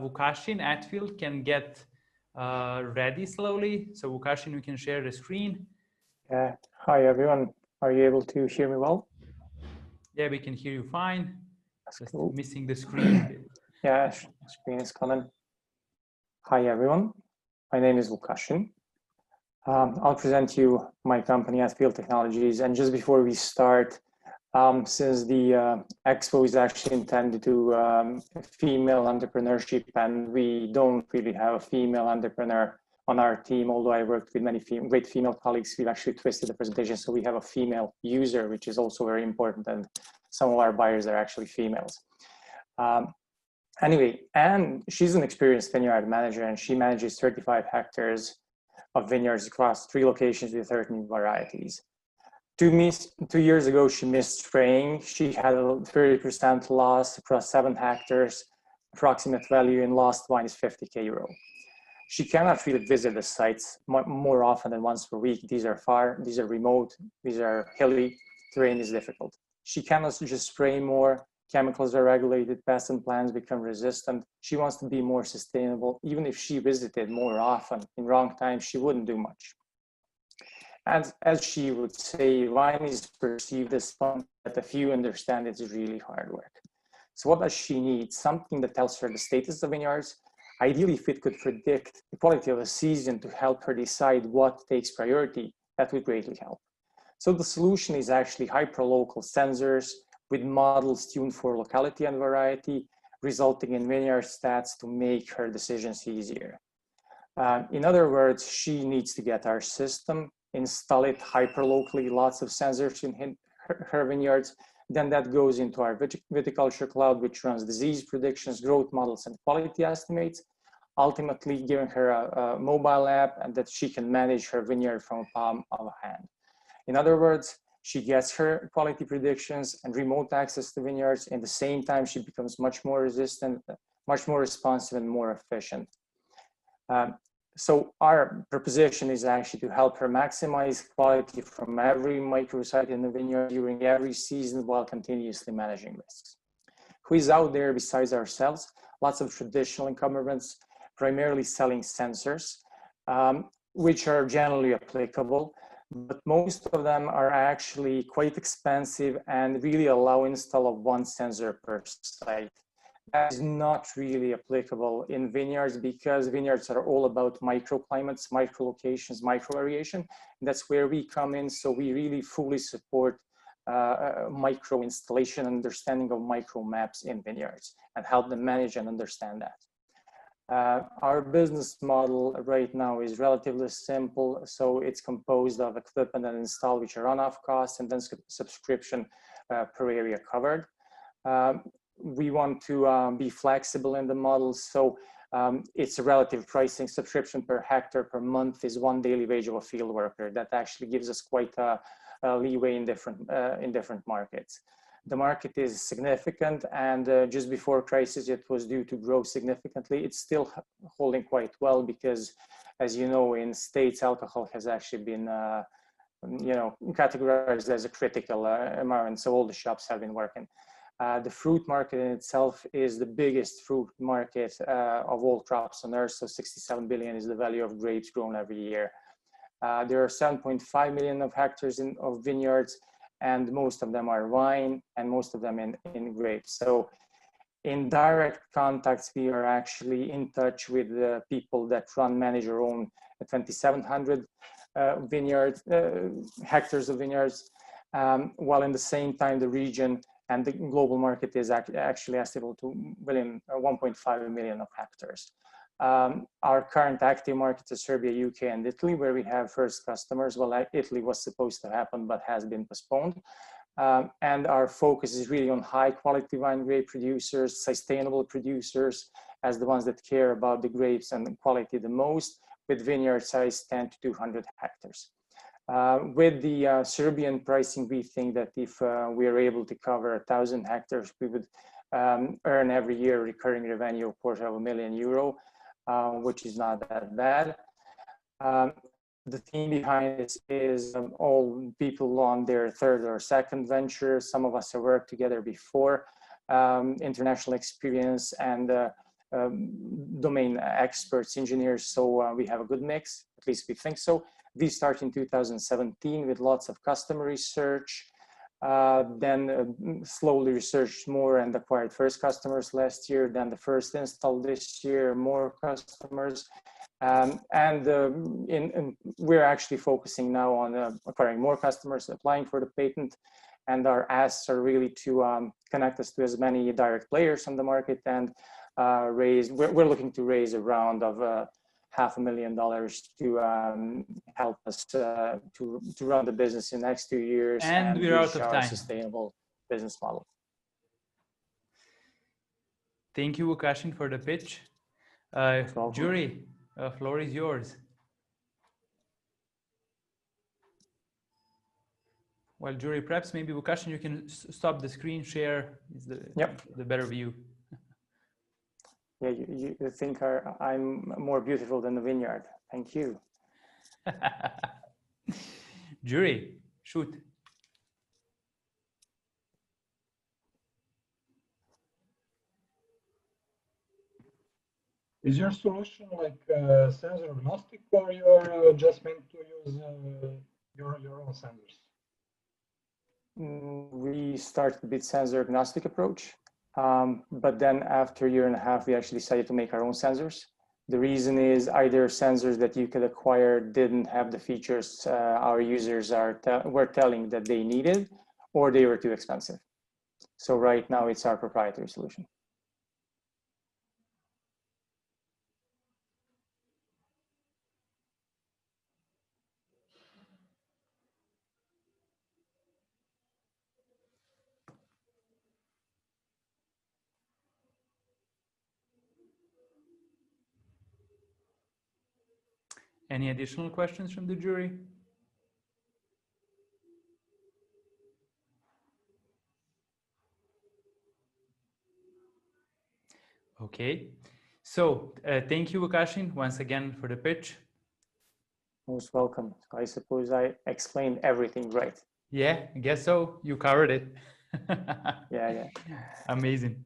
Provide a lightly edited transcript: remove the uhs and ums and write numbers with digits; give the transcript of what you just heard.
Vukashin Atfield can get ready slowly. So Vukashin, we can share the screen. Hi everyone, are you able to hear me well? Yeah, we can hear you fine. That's Just cool. missing the screen. Yeah, screen is coming. Hi everyone, my name is Vukashin. I'll present you my company Atfield Technologies, and just before we start, since the expo is actually intended to female entrepreneurship, and we don't really have a female entrepreneur on our team, although I worked with many great female colleagues, we've actually twisted the presentation so we have a female user, which is also very important, and some of our buyers are actually females. Anyway, and she's an experienced vineyard manager, and she manages 35 hectares of vineyards across 3 locations with 13 varieties. 2 years ago, she missed spraying. She had a 30% loss across 7 hectares. Approximate value in lost wine is 50K euro. She cannot really visit the sites more often than once per week. These are far, these are remote, these are hilly, terrain is difficult. She cannot just spray more, chemicals are regulated, pests and plants become resistant. She wants to be more sustainable. Even if she visited more often in wrong time, she wouldn't do much. And as she would say, wine is perceived as fun, but if you understand, it's really hard work. So what does she need? Something that tells her the status of vineyards. Ideally, if it could predict the quality of a season to help her decide what takes priority, that would greatly help. So the solution is actually hyperlocal sensors with models tuned for locality and variety, resulting in vineyard stats to make her decisions easier. In other words, she needs to get our system, install it hyperlocally, lots of sensors in her vineyards. Then that goes into our viticulture cloud, which runs disease predictions, growth models, and quality estimates, ultimately giving her a mobile app and that she can manage her vineyard from a palm of a hand. In other words, she gets her quality predictions and remote access to vineyards. In the same time, she becomes much more resistant, much more responsive, and more efficient. So our proposition is actually to help her maximize quality from every microsite in the vineyard during every season while continuously managing risks. Who is out there besides ourselves? Lots of traditional incumbents, primarily selling sensors, which are generally applicable, but most of them are actually quite expensive and really allow install of 1 sensor per site. That is not really applicable in vineyards because vineyards are all about microclimates, micro-locations, micro-variation. That's where we come in, so we really fully support micro installation, understanding of micro maps in vineyards and help them manage and understand that. Our business model right now is relatively simple. So it's composed of equipment and install, which are on-off costs, and then subscription per area covered. We want to be flexible in the model. So it's a relative pricing. Subscription per hectare per month is 1 daily wage of a field worker. That actually gives us quite a leeway in different markets. The market is significant, and just before crisis, it was due to grow significantly. It's still holding quite well because, as you know, in states, alcohol has actually been, categorized as a critical environment. So all the shops have been working. The fruit market in itself is the biggest fruit market of all crops on earth. So 67 billion is the value of grapes grown every year. There are 7.5 million of hectares of vineyards, and most of them are wine and most of them in grapes. So in direct contacts, we are actually in touch with the people that manage or own 2,700 hectares of vineyards, while in the same time the region and the global market is actually estimated to 1.5 million of hectares. Our current active markets are Serbia, UK, and Italy, where we have first customers. Well, Italy was supposed to happen, but has been postponed. And our focus is really on high quality wine grape producers, sustainable producers, as the ones that care about the grapes and the quality the most, with vineyard size 10 to 200 hectares. With the Serbian pricing, we think that if we are able to cover 1,000 hectares, we would earn every year recurring revenue of €250,000, which is not that bad. The theme behind this is all people on their third or second venture. Some of us have worked together before, international experience, and domain experts, engineers. So we have a good mix, at least we think so. We started in 2017 with lots of customer research, then slowly researched more and acquired first customers last year, then the first install this year, more customers. We're actually focusing now on acquiring more customers, applying for the patent, and our asks are really to connect us to as many direct players on the market and we're looking to raise a round of $500,000 to help us to run the business in the next 2 years and we're out of time. Sustainable business model. Thank you, Łukaszyn, for the pitch. Jury, floor is yours. Well, jury, perhaps maybe Łukaszyn, you can stop the screen share. Is the better view. Yeah, you think I'm more beautiful than the vineyard. Thank you. Jury, shoot. Is your solution like sensor agnostic, or you're just meant to use your own sensors? We started with sensor agnostic approach. But then after a year and a half, we actually decided to make our own sensors. The reason is either sensors that you could acquire didn't have the features our users were telling that they needed, or they were too expensive. So right now it's our proprietary solution. Any additional questions from the jury? Okay, so thank you, Łukaszyn, once again for the pitch. Most welcome. I suppose I explained everything right. Yeah, I guess so. You covered it. Yeah. Amazing.